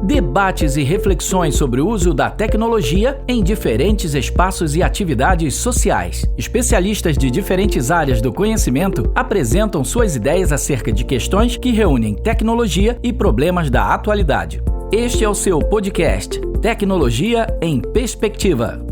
Debates e reflexões sobre o uso da tecnologia em diferentes espaços e atividades sociais. Especialistas de diferentes áreas do conhecimento apresentam suas ideias acerca de questões que reúnem tecnologia e problemas da atualidade. Este é o seu podcast, Tecnologia em Perspectiva.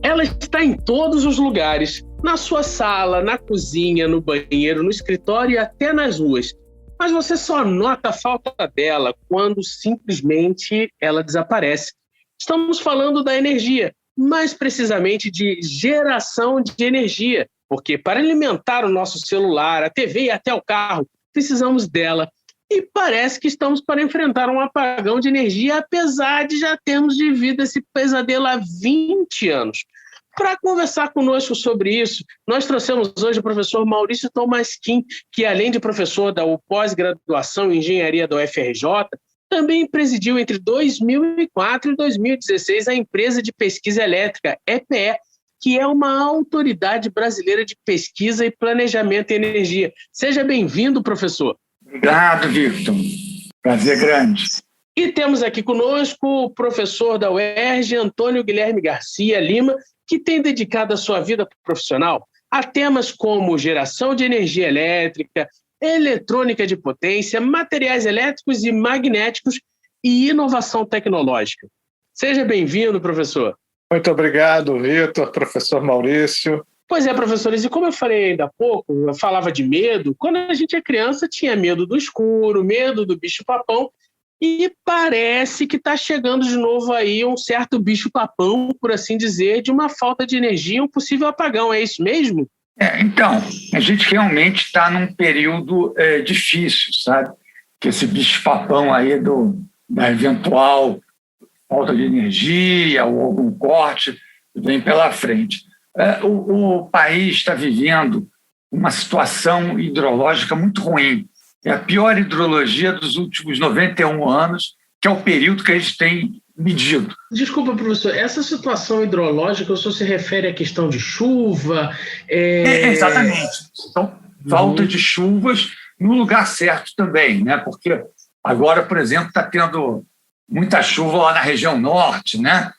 Ela está em todos os lugares, na sua sala, na cozinha, no banheiro, no escritório e até nas ruas. Mas você só nota a falta dela quando simplesmente ela desaparece. Estamos falando da energia, mais precisamente de geração de energia, porque para alimentar o nosso celular, a TV e até o carro, precisamos dela. E parece que estamos para enfrentar um apagão de energia, apesar de já termos vivido esse pesadelo há 20 anos. Para conversar conosco sobre isso, nós trouxemos hoje o professor Maurício Tolmasquim, que além de professor da pós-graduação em Engenharia da UFRJ, também presidiu entre 2004 e 2016 a empresa de pesquisa elétrica EPE, que é uma autoridade brasileira de pesquisa e planejamento em energia. Seja bem-vindo, professor. Obrigado, Victor. Prazer grande. E temos aqui conosco o professor da UERJ, Antônio Guilherme Garcia Lima, que tem dedicado a sua vida profissional a temas como geração de energia elétrica, eletrônica de potência, materiais elétricos e magnéticos e inovação tecnológica. Seja bem-vindo, professor. Muito obrigado, Victor, professor Maurício. Pois é, professores, e como eu falei ainda há pouco, eu falava de medo, quando a gente é criança tinha medo do escuro, medo do bicho-papão, e parece que está chegando de novo aí um certo bicho-papão, por assim dizer, de uma falta de energia, um possível apagão. É isso mesmo? Então, a gente realmente está num período difícil, sabe? Que esse bicho-papão aí da eventual falta de energia ou algum corte vem pela frente. O país está vivendo uma situação hidrológica muito ruim. É a pior hidrologia dos últimos 91 anos, que é o período que a gente tem medido. Desculpa, professor, essa situação hidrológica, o senhor se refere à questão de chuva? Exatamente. Então, falta de chuvas no lugar certo também, né? Porque agora, por exemplo, está tendo muita chuva lá na região norte, né?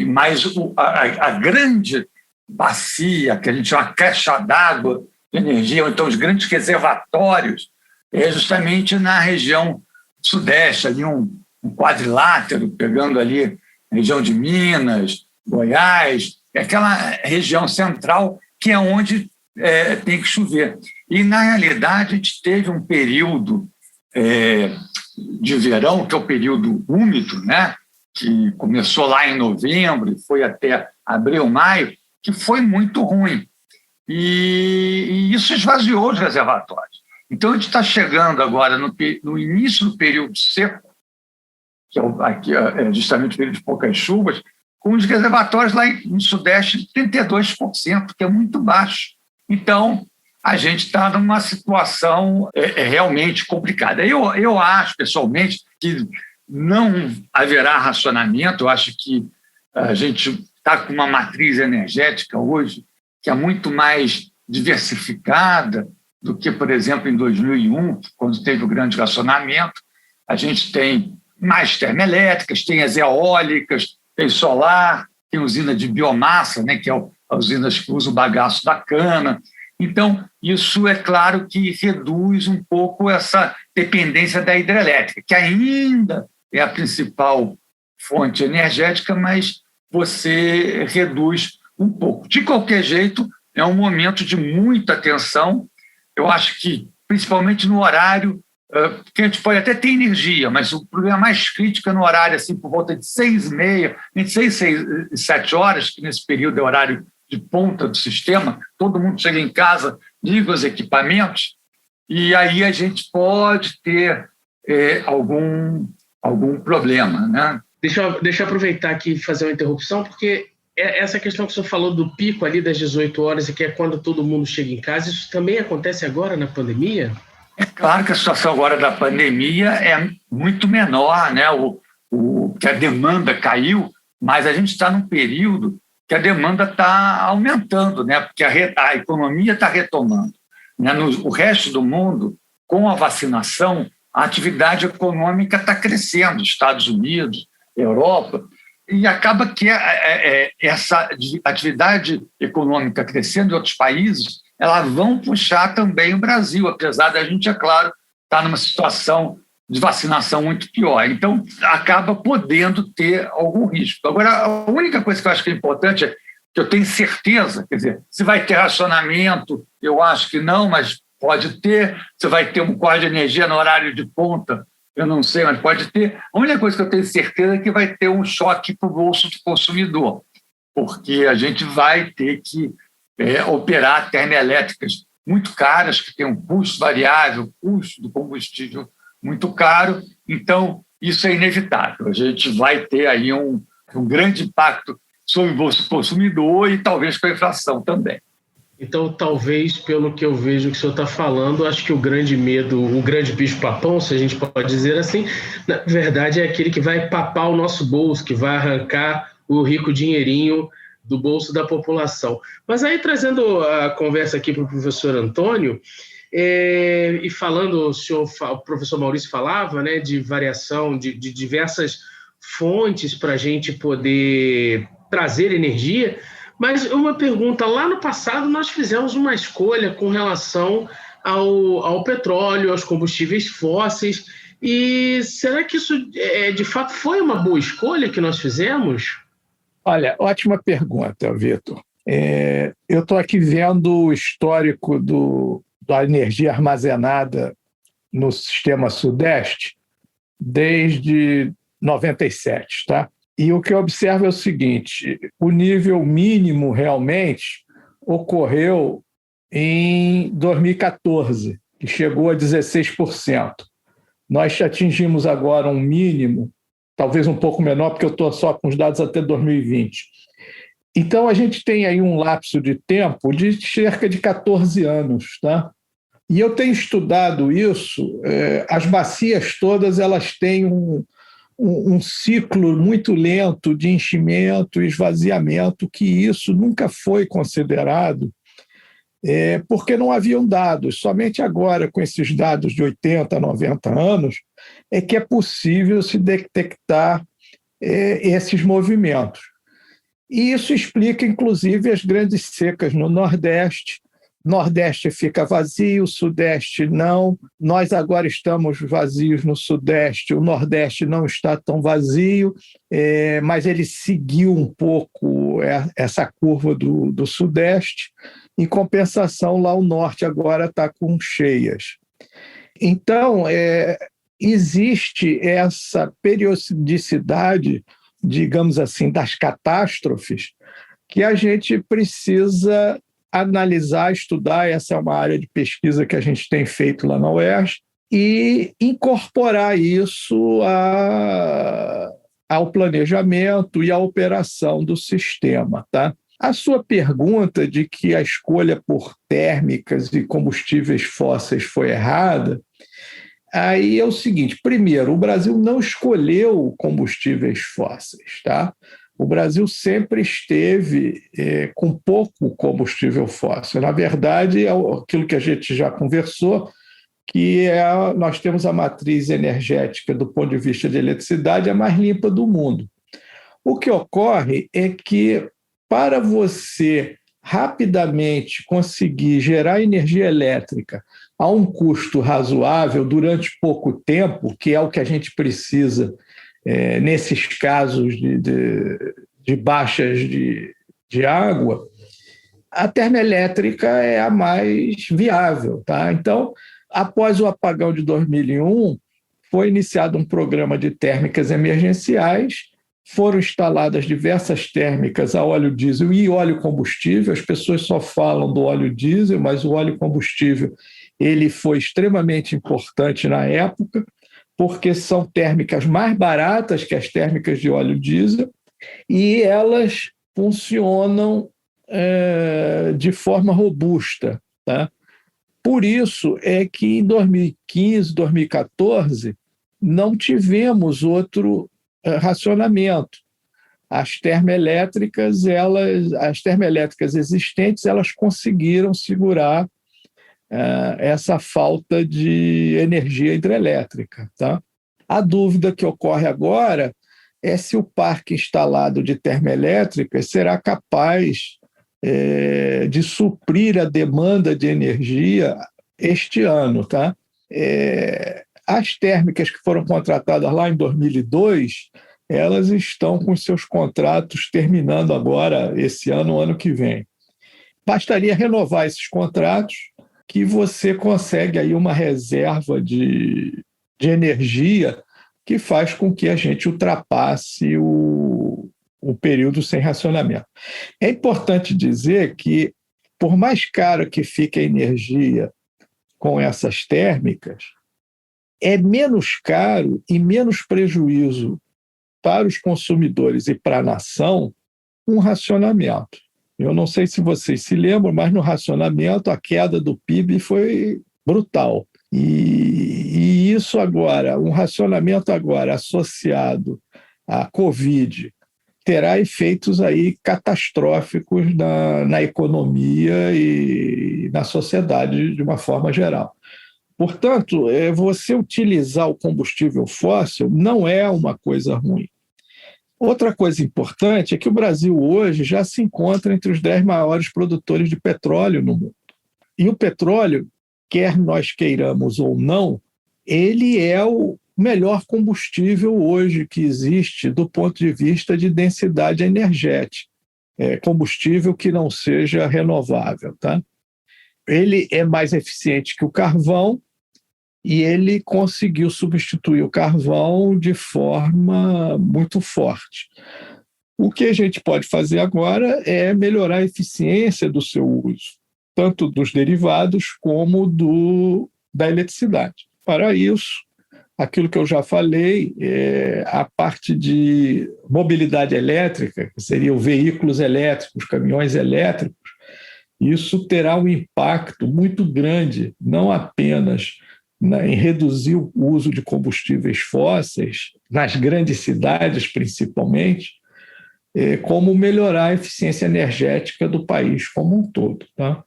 Mas a grande bacia, que a gente chama caixa d'água de energia, ou então os grandes reservatórios, é justamente na região sudeste, ali um quadrilátero, pegando ali a região de Minas, Goiás, é aquela região central que é onde tem que chover. E, na realidade, a gente teve um período de verão, que é o período úmido, né? Que começou lá em novembro e foi até abril, maio, que foi muito ruim. E isso esvaziou os reservatórios. Então, a gente está chegando agora no início do período seco, que é justamente o período de poucas chuvas, com os reservatórios lá no Sudeste de 32%, que é muito baixo. Então, a gente está numa situação realmente complicada. Eu acho, pessoalmente, que não haverá racionamento. Eu acho que a gente está com uma matriz energética hoje que é muito mais diversificada do que, por exemplo, em 2001, quando teve o grande racionamento. A gente tem mais termoelétricas, tem as eólicas, tem solar, tem usina de biomassa, né, que é as usinas que usam o bagaço da cana. Então, isso é claro que reduz um pouco essa dependência da hidrelétrica, que ainda é a principal fonte energética, mas você reduz um pouco. De qualquer jeito, é um momento de muita tensão. Eu acho que, principalmente no horário, que a gente pode até ter energia, mas o problema mais crítico é no horário, assim, por volta de 6h30, entre 6 e 7 horas, que nesse período é o horário de ponta do sistema, todo mundo chega em casa, liga os equipamentos, e aí a gente pode ter algum problema, né? Deixa eu aproveitar aqui e fazer uma interrupção, porque essa questão que o senhor falou do pico ali das 18 horas, e que é quando todo mundo chega em casa, isso também acontece agora na pandemia? É claro que a situação agora da pandemia é muito menor, né? Que a demanda caiu, mas a gente está num período que a demanda está aumentando, né? Porque a economia está retomando. Né? O resto do mundo, com a vacinação, a atividade econômica está crescendo, Estados Unidos, Europa, e acaba que essa atividade econômica crescendo em outros países, elas vão puxar também o Brasil, apesar da gente, é claro, estar numa situação de vacinação muito pior. Então, acaba podendo ter algum risco. Agora, a única coisa que eu acho que é importante é que eu tenho certeza, quer dizer, se vai ter racionamento, eu acho que não, mas pode ter. Se vai ter um corte de energia no horário de ponta, eu não sei, mas pode ter. A única coisa que eu tenho certeza é que vai ter um choque para o bolso do consumidor, porque a gente vai ter que operar termoelétricas muito caras, que têm um custo variável, custo do combustível muito caro. Então, isso é inevitável. A gente vai ter aí um grande impacto sobre o bolso do consumidor e talvez com a inflação também. Então, talvez, pelo que eu vejo que o senhor está falando, acho que o grande medo, o grande bicho-papão, se a gente pode dizer assim, na verdade é aquele que vai papar o nosso bolso, que vai arrancar o rico dinheirinho do bolso da população. Mas aí, trazendo a conversa aqui para o professor Antônio, e falando, o professor Maurício falava, né, de variação de diversas fontes para a gente poder trazer energia. Mas uma pergunta, lá no passado nós fizemos uma escolha com relação ao petróleo, aos combustíveis fósseis, e será que isso de fato foi uma boa escolha que nós fizemos? Olha, ótima pergunta, Vitor. Eu estou aqui vendo o histórico da energia armazenada no sistema Sudeste desde 97, tá? E o que eu observo é o seguinte: o nível mínimo realmente ocorreu em 2014, que chegou a 16%. Nós atingimos agora um mínimo, talvez um pouco menor, porque eu estou só com os dados até 2020. Então, a gente tem aí um lapso de tempo de cerca de 14 anos, tá? E eu tenho estudado isso, as bacias todas elas têm um ciclo muito lento de enchimento e esvaziamento, que isso nunca foi considerado, porque não haviam dados. Somente agora, com esses dados de 80, 90 anos, é que é possível se detectar esses movimentos. E isso explica, inclusive, as grandes secas no Nordeste. Nordeste fica vazio, Sudeste não. Nós agora estamos vazios no Sudeste, o Nordeste não está tão vazio, mas ele seguiu um pouco essa curva do Sudeste. Em compensação, lá o Norte agora está com cheias. Então, existe essa periodicidade, digamos assim, das catástrofes, que a gente precisa analisar, estudar. Essa é uma área de pesquisa que a gente tem feito lá na UERJ, e incorporar isso ao planejamento e à operação do sistema, tá? A sua pergunta de que a escolha por térmicas e combustíveis fósseis foi errada, aí é o seguinte: primeiro, o Brasil não escolheu combustíveis fósseis, tá? O Brasil sempre esteve com pouco combustível fóssil. Na verdade, é aquilo que a gente já conversou, que nós temos a matriz energética, do ponto de vista de eletricidade, a mais limpa do mundo. O que ocorre é que, para você rapidamente conseguir gerar energia elétrica a um custo razoável durante pouco tempo, que é o que a gente precisa nesses casos de baixas de água, a termoelétrica é a mais viável, tá? Então, após o apagão de 2001, foi iniciado um programa de térmicas emergenciais, foram instaladas diversas térmicas a óleo diesel e óleo combustível. As pessoas só falam do óleo diesel, mas o óleo combustível ele foi extremamente importante na época, porque são térmicas mais baratas que as térmicas de óleo diesel e elas funcionam de forma robusta, tá? Por isso é que em 2015, 2014, não tivemos outro racionamento. As termoelétricas existentes, elas conseguiram segurar essa falta de energia hidrelétrica. Tá? A dúvida que ocorre agora é se o parque instalado de termoelétricas será capaz de suprir a demanda de energia este ano. Tá? As térmicas que foram contratadas lá em 2002, elas estão com seus contratos terminando agora, esse ano, o ano que vem. Bastaria renovar esses contratos que você consegue aí uma reserva de energia que faz com que a gente ultrapasse o período sem racionamento. É importante dizer que, por mais caro que fique a energia com essas térmicas, é menos caro e menos prejuízo para os consumidores e para a nação um racionamento. Eu não sei se vocês se lembram, mas no racionamento a queda do PIB foi brutal. E isso agora, um racionamento agora associado à Covid, terá efeitos aí catastróficos na economia e na sociedade de uma forma geral. Portanto, você utilizar o combustível fóssil não é uma coisa ruim. Outra coisa importante é que o Brasil hoje já se encontra entre os 10 maiores produtores de petróleo no mundo. E o petróleo, quer nós queiramos ou não, ele é o melhor combustível hoje que existe do ponto de vista de densidade energética. Combustível que não seja renovável. Tá? Ele é mais eficiente que o carvão e ele conseguiu substituir o carvão de forma muito forte. O que a gente pode fazer agora é melhorar a eficiência do seu uso, tanto dos derivados como da eletricidade. Para isso, aquilo que eu já falei, a parte de mobilidade elétrica, que seriam veículos elétricos, caminhões elétricos, isso terá um impacto muito grande, não apenas em reduzir o uso de combustíveis fósseis, nas grandes cidades principalmente, como melhorar a eficiência energética do país como um todo. Tá?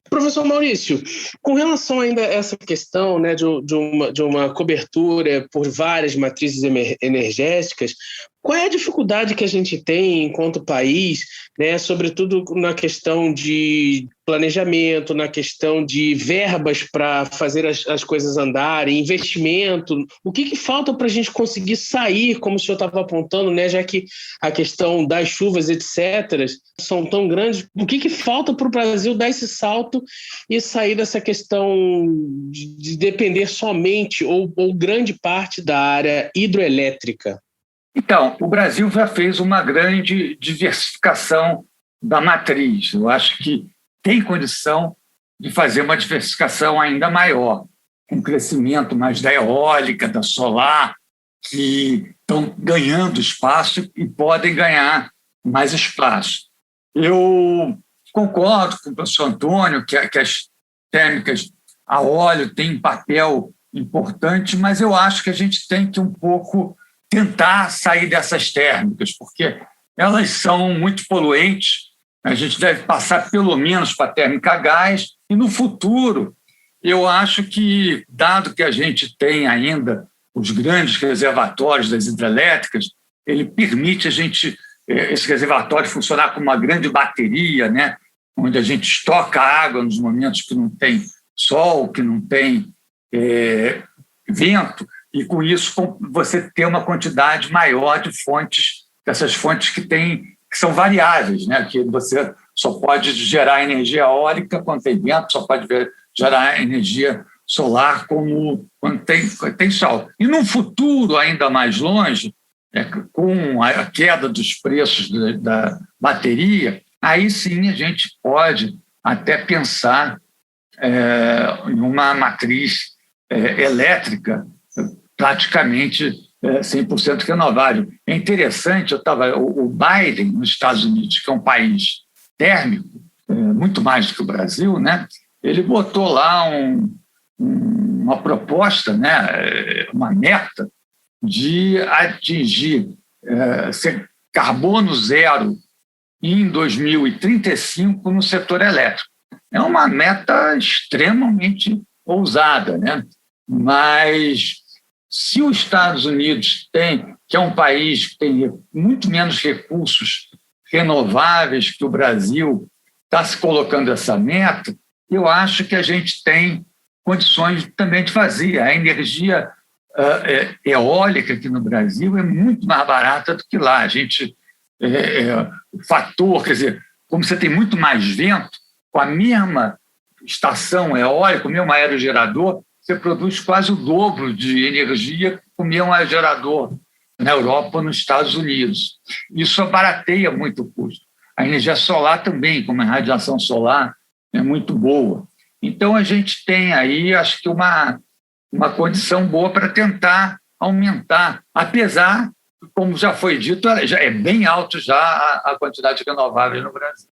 Professor Maurício, com relação ainda a essa questão, né, de uma cobertura por várias matrizes energéticas, qual é a dificuldade que a gente tem enquanto país, né, sobretudo na questão de planejamento, na questão de verbas para fazer as coisas andarem, investimento? O que falta para a gente conseguir sair, como o senhor estava apontando, né, já que a questão das chuvas, etc., são tão grandes? O que falta para o Brasil dar esse salto e sair dessa questão de depender somente ou grande parte da área hidroelétrica? Então, o Brasil já fez uma grande diversificação da matriz. Eu acho que tem condição de fazer uma diversificação ainda maior, com crescimento mais da eólica, da solar, que estão ganhando espaço e podem ganhar mais espaço. Eu concordo com o professor Antônio que as térmicas a óleo têm um papel importante, mas eu acho que a gente tem que um pouco tentar sair dessas térmicas, porque elas são muito poluentes. A gente deve passar pelo menos para a térmica a gás e, no futuro, eu acho que, dado que a gente tem ainda os grandes reservatórios das hidrelétricas, ele permite a gente, esse reservatório, funcionar como uma grande bateria, né? Onde a gente estoca água nos momentos que não tem sol, que não tem vento, e com isso você ter uma quantidade maior de fontes, dessas fontes que são variáveis, né? Que você só pode gerar energia eólica quando tem vento, só pode gerar energia solar quando tem sol. E num futuro ainda mais longe, com a queda dos preços da bateria, aí sim a gente pode até pensar em uma matriz elétrica praticamente 100% renovável. É interessante, o Biden, nos Estados Unidos, que é um país térmico, muito mais do que o Brasil, né? Ele botou lá uma proposta, né? Uma meta de atingir ser carbono zero em 2035 no setor elétrico. É uma meta extremamente ousada, né? Mas se os Estados Unidos tem, que é um país que tem muito menos recursos renováveis que o Brasil, está se colocando essa meta, eu acho que a gente tem condições também de fazer. A energia eólica aqui no Brasil é muito mais barata do que lá. A gente, o fator, quer dizer, como você tem muito mais vento, com a mesma estação eólica, o mesmo aerogerador, você produz quase o dobro de energia com o mesmo aerogerador na Europa ou nos Estados Unidos. Isso abarateia muito o custo. A energia solar também, como a radiação solar, é muito boa. Então, a gente tem aí, acho que, uma condição boa para tentar aumentar, apesar, como já foi dito, já é bem alto já a quantidade de renováveis no Brasil.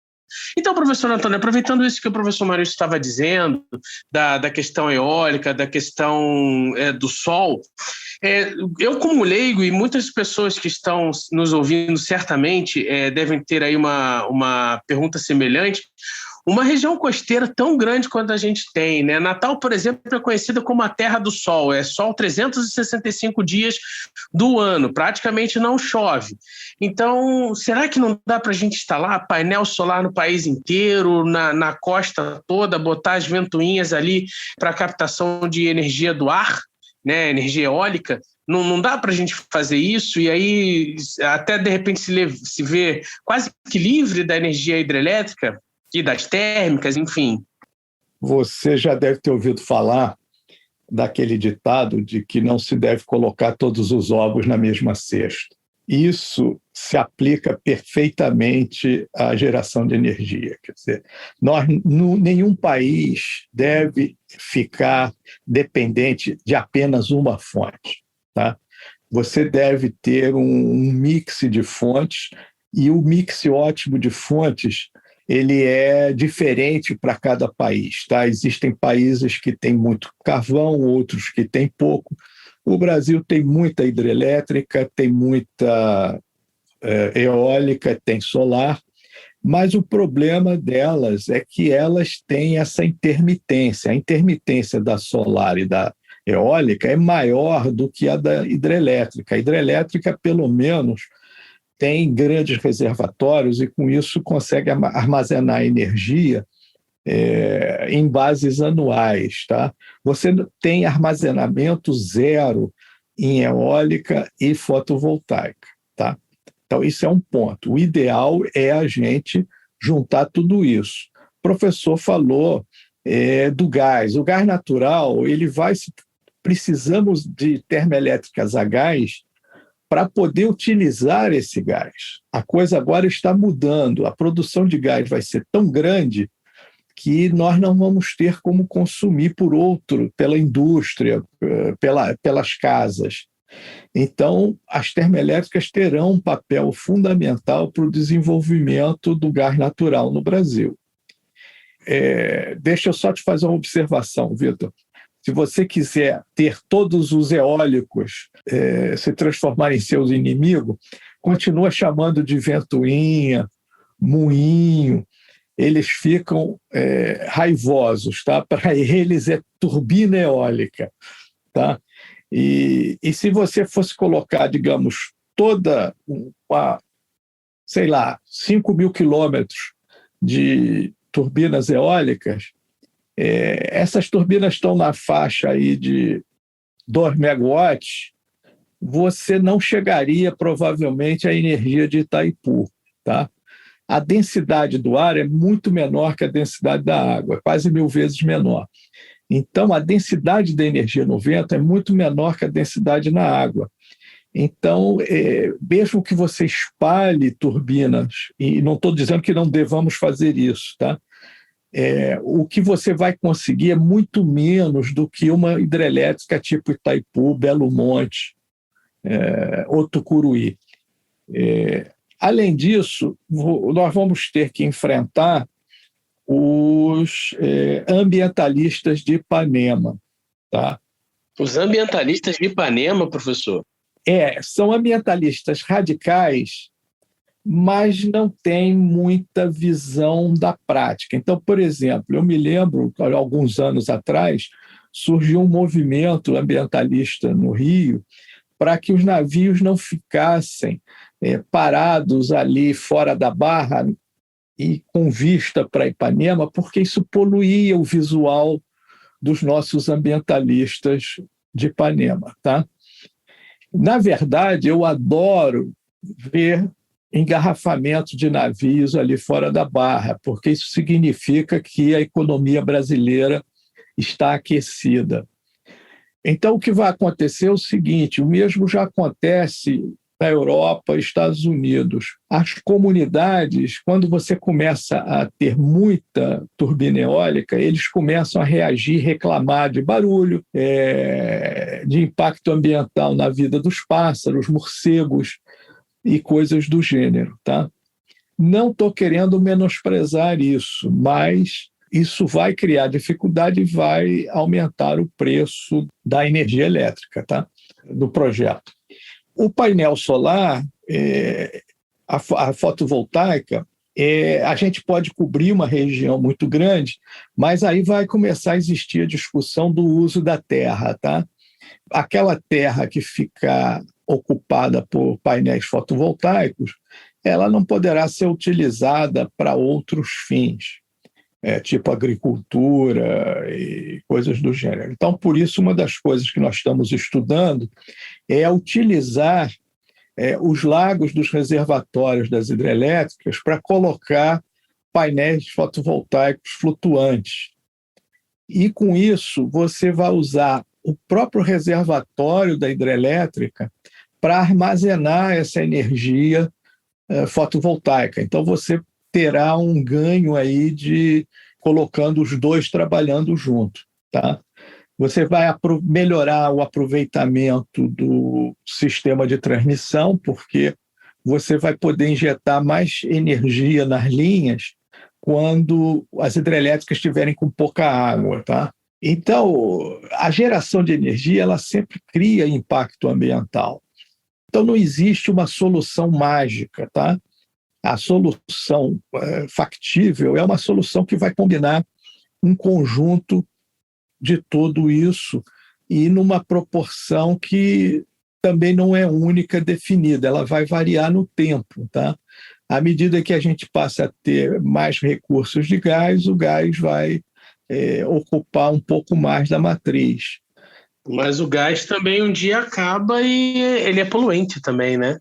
Então, professor Antônio, aproveitando isso que o professor Maurício estava dizendo, da questão eólica, da questão do sol, eu como leigo, e muitas pessoas que estão nos ouvindo certamente devem ter aí uma pergunta semelhante. Uma região costeira tão grande quanto a gente tem, né? Natal, por exemplo, é conhecida como a Terra do Sol. É sol 365 dias do ano, praticamente não chove. Então, será que não dá para a gente instalar painel solar no país inteiro, na costa toda, botar as ventoinhas ali para captação de energia do ar, né? Energia eólica? Não dá para a gente fazer isso e aí até, de repente, se ver quase que livre da energia hidrelétrica e das térmicas, enfim. Você já deve ter ouvido falar daquele ditado de que não se deve colocar todos os ovos na mesma cesta. Isso se aplica perfeitamente à geração de energia. Quer dizer, nenhum país deve ficar dependente de apenas uma fonte. Tá? Você deve ter um mix de fontes, e o mix ótimo de fontes ele é diferente para cada país. Tá? Existem países que têm muito carvão, outros que têm pouco. O Brasil tem muita hidrelétrica, tem muita eólica, tem solar, mas o problema delas é que elas têm essa intermitência. A intermitência da solar e da eólica é maior do que a da hidrelétrica. A hidrelétrica, pelo menos, tem grandes reservatórios e, com isso, consegue armazenar energia em bases anuais. Tá? Você tem armazenamento zero em eólica e fotovoltaica. Tá? Então, isso é um ponto. O ideal é a gente juntar tudo isso. O professor falou do gás. O gás natural, precisamos de termoelétricas a gás para poder utilizar esse gás. A coisa agora está mudando. A produção de gás vai ser tão grande que nós não vamos ter como consumir pela indústria, pelas casas. Então, as termoelétricas terão um papel fundamental para o desenvolvimento do gás natural no Brasil. Deixa eu só te fazer uma observação, Vitor. Se você quiser ter todos os eólicos se transformarem em seus inimigos, continua chamando de ventoinha, moinho. Eles ficam raivosos. Tá? Para eles é turbina eólica. Tá? E se você fosse colocar, digamos, 5.000 quilômetros de turbinas eólicas, essas turbinas estão na faixa aí de 2 megawatts, você não chegaria provavelmente à energia de Itaipu. Tá? A densidade do ar é muito menor que a densidade da água, quase 1000 vezes menor. Então, a densidade da energia no vento é muito menor que a densidade na água. Então, mesmo que você espalhe turbinas, e não estou dizendo que não devamos fazer isso, tá? O que você vai conseguir é muito menos do que uma hidrelétrica tipo Itaipu, Belo Monte ou Tucuruí. Além disso, nós vamos ter que enfrentar os ambientalistas de Ipanema. Tá? Os ambientalistas de Ipanema, professor? São ambientalistas radicais mas não tem muita visão da prática. Então, por exemplo, eu me lembro, alguns anos atrás, surgiu um movimento ambientalista no Rio para que os navios não ficassem parados ali fora da barra e com vista para Ipanema, porque isso poluía o visual dos nossos ambientalistas de Ipanema, tá? Na verdade, eu adoro ver engarrafamento de navios ali fora da barra, porque isso significa que a economia brasileira está aquecida. Então, o que vai acontecer é o seguinte: o mesmo já acontece na Europa e Estados Unidos. As comunidades, quando você começa a ter muita turbina eólica, eles começam a reagir, reclamar de barulho, de impacto ambiental na vida dos pássaros, morcegos e coisas do gênero, tá? Não estou querendo menosprezar isso, mas isso vai criar dificuldade e vai aumentar o preço da energia elétrica, tá? Do projeto. O painel solar, a fotovoltaica, a gente pode cobrir uma região muito grande, mas aí vai começar a existir a discussão do uso da terra, tá? Aquela terra que fica ocupada por painéis fotovoltaicos, ela não poderá ser utilizada para outros fins, tipo agricultura e coisas do gênero. Então, por isso, uma das coisas que nós estamos estudando é utilizar os lagos dos reservatórios das hidrelétricas para colocar painéis fotovoltaicos flutuantes. E, com isso, você vai usar o próprio reservatório da hidrelétrica para armazenar essa energia fotovoltaica. Então, você terá um ganho aí de colocando os dois trabalhando junto, tá? Você vai melhorar o aproveitamento do sistema de transmissão, porque você vai poder injetar mais energia nas linhas quando as hidrelétricas estiverem com pouca água, tá? Então, a geração de energia, ela sempre cria impacto ambiental. Então, não existe uma solução mágica, tá? A solução factível é uma solução que vai combinar um conjunto de tudo isso e numa proporção que também não é única, definida, ela vai variar no tempo, tá? À medida que a gente passa a ter mais recursos de gás, o gás vai ocupar um pouco mais da matriz. Mas o gás também um dia acaba e ele é poluente também, né?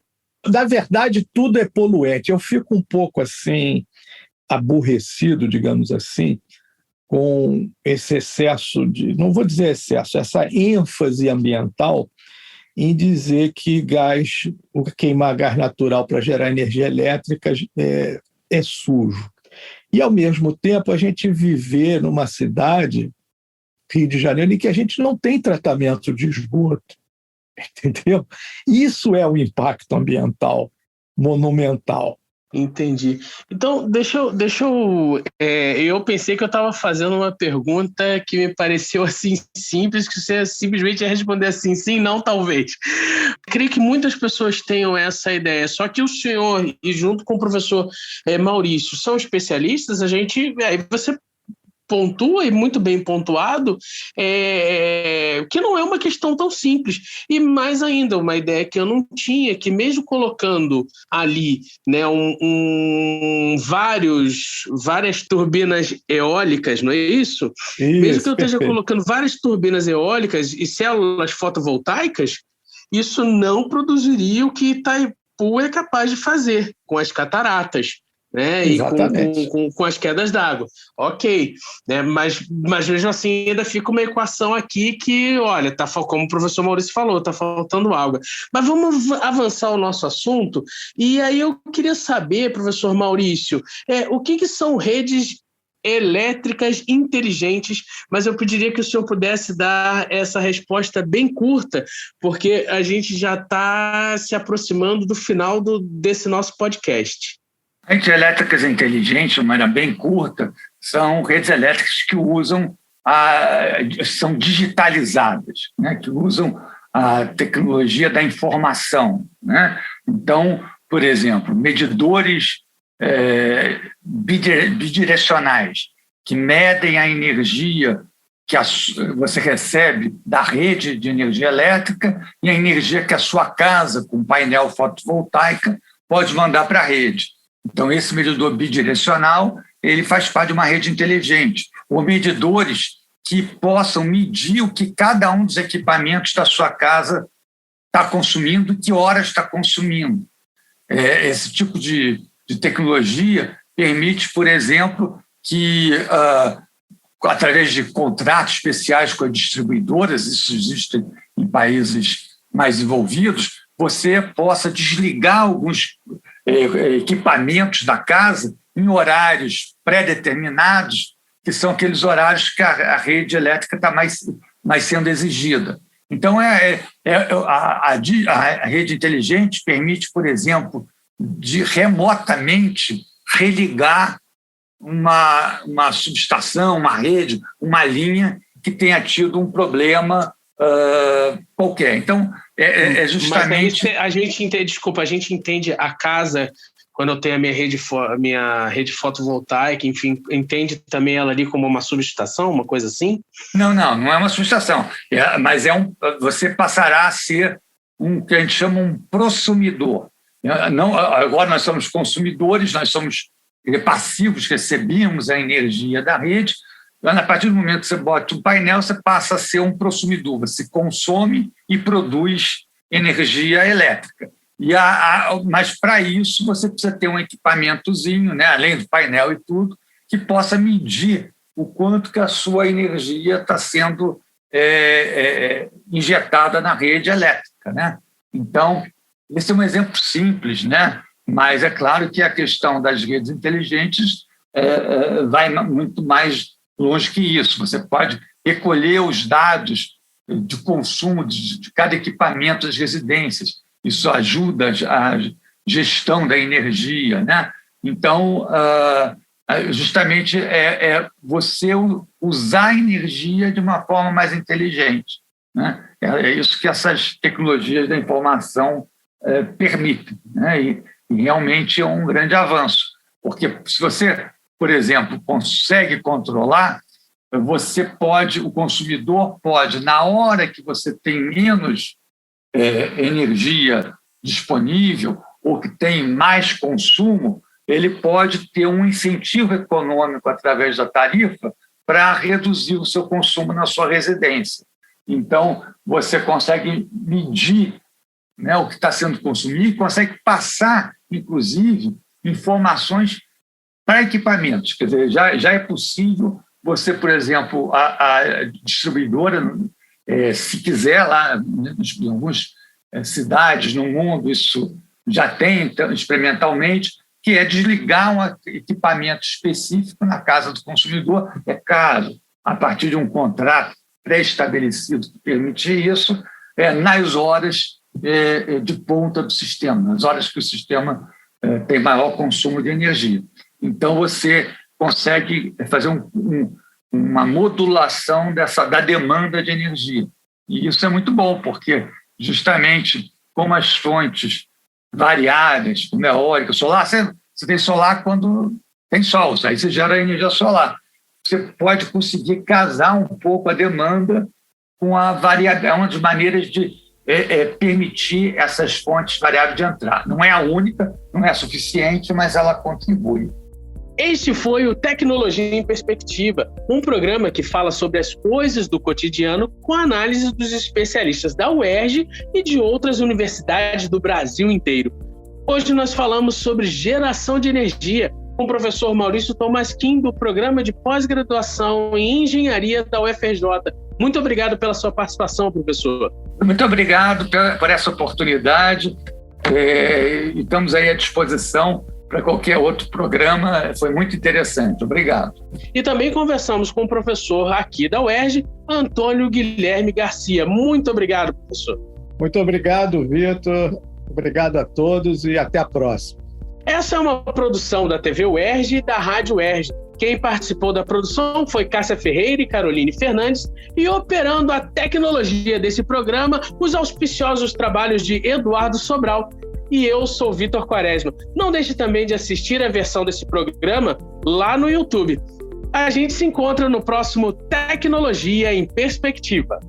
Na verdade, tudo é poluente. Eu fico um pouco assim, aborrecido, digamos assim, com esse excesso não vou dizer excesso, essa ênfase ambiental em dizer que queimar gás natural para gerar energia elétrica é sujo. E, ao mesmo tempo, a gente viver numa cidade, Rio de Janeiro, em que a gente não tem tratamento de esgoto, entendeu? Isso é um impacto ambiental monumental. Entendi. Então, eu pensei que eu estava fazendo uma pergunta que me pareceu assim simples, que você simplesmente ia responder assim, sim, não, talvez. Creio que muitas pessoas tenham essa ideia, só que o senhor, e junto com o professor Maurício, são especialistas, aí você pontua, e muito bem pontuado, que não é uma questão tão simples. E mais ainda, uma ideia que eu não tinha, que mesmo colocando ali, né, várias turbinas eólicas, não é isso? Mesmo que eu esteja colocando várias turbinas eólicas e células fotovoltaicas, isso não produziria o que Itaipu é capaz de fazer com as cataratas, né? E com as quedas d'água. Ok, né? Mas mesmo assim ainda fica uma equação aqui que, olha, como o professor Maurício falou, está faltando água. Mas vamos avançar o nosso assunto, e aí eu queria saber, professor Maurício, o que são redes elétricas inteligentes, mas eu pediria que o senhor pudesse dar essa resposta bem curta, porque a gente já está se aproximando do final desse nosso podcast. Redes elétricas inteligentes, de maneira bem curta, são redes elétricas que são digitalizadas, né? Que usam a tecnologia da informação, né? Então, por exemplo, medidores bidirecionais, que medem a energia que você recebe da rede de energia elétrica e a energia que a sua casa, com painel fotovoltaica, pode mandar para a rede. Então, esse medidor bidirecional ele faz parte de uma rede inteligente, ou medidores que possam medir o que cada um dos equipamentos da sua casa está consumindo, que horas está consumindo. Esse tipo de tecnologia permite, por exemplo, que, através de contratos especiais com as distribuidoras, isso existe em países mais desenvolvidos, você possa desligar alguns equipamentos da casa em horários pré-determinados, que são aqueles horários que a rede elétrica está mais sendo exigida. Então, a rede inteligente permite, por exemplo, de remotamente religar uma subestação, uma rede, uma linha que tenha tido um problema qualquer. Então, justamente... Mas a gente entende a casa, quando eu tenho a minha rede fotovoltaica, enfim, entende também ela ali como uma subestação, uma coisa assim? Não é uma subestação, mas você passará a ser que a gente chama um prosumidor. Agora nós somos consumidores, nós somos passivos, recebemos a energia da rede. A partir do momento que você bota um painel, você passa a ser um prosumidor, você consome e produz energia elétrica. Mas, para isso, você precisa ter um equipamentozinho, né, além do painel e tudo, que possa medir o quanto que a sua energia está sendo injetada na rede elétrica, né? Então, esse é um exemplo simples, né? Mas é claro que a questão das redes inteligentes vai muito mais longe que isso. Você pode recolher os dados de consumo de cada equipamento das residências. Isso ajuda a gestão da energia, né? Então, justamente você usar a energia de uma forma mais inteligente, né? É isso que essas tecnologias da informação permitem, né? E realmente é um grande avanço, porque se você, por exemplo, consegue controlar, o consumidor pode, na hora que você tem menos energia disponível ou que tem mais consumo, ele pode ter um incentivo econômico através da tarifa para reduzir o seu consumo na sua residência. Então, você consegue medir, né, o que está sendo consumido, consegue passar, inclusive, informações para equipamentos. Quer dizer, já é possível você, por exemplo, a distribuidora, se quiser, lá em algumas cidades no mundo, isso já tem então, experimentalmente, que é desligar um equipamento específico na casa do consumidor. É caro, a partir de um contrato pré-estabelecido que permite isso, nas horas de ponta do sistema, nas horas que o sistema tem maior consumo de energia. Então, você consegue fazer uma modulação da demanda de energia. E isso é muito bom, porque justamente como as fontes variáveis, como eólica, solar, você tem solar quando tem sol, aí você gera energia solar. Você pode conseguir casar um pouco a demanda com a variável, uma das maneiras de permitir essas fontes variáveis de entrar. Não é a única, não é suficiente, mas ela contribui. Este foi o Tecnologia em Perspectiva, um programa que fala sobre as coisas do cotidiano com análise dos especialistas da UERJ e de outras universidades do Brasil inteiro. Hoje nós falamos sobre geração de energia com o professor Maurício Tomasquim, do Programa de Pós-Graduação em Engenharia da UFRJ. Muito obrigado pela sua participação, professor. Muito obrigado por essa oportunidade. E estamos aí à disposição para qualquer outro programa. Foi muito interessante. Obrigado. E também conversamos com o professor aqui da UERJ, Antônio Guilherme Garcia. Muito obrigado, professor. Muito obrigado, Vitor. Obrigado a todos e até a próxima. Essa é uma produção da TV UERJ e da Rádio UERJ. Quem participou da produção foi Cássia Ferreira e Caroline Fernandes, e operando a tecnologia desse programa, os auspiciosos trabalhos de Eduardo Sobral. e eu sou Vitor Quaresma. Não deixe também de assistir a versão desse programa lá no YouTube. A gente se encontra no próximo Tecnologia em Perspectiva.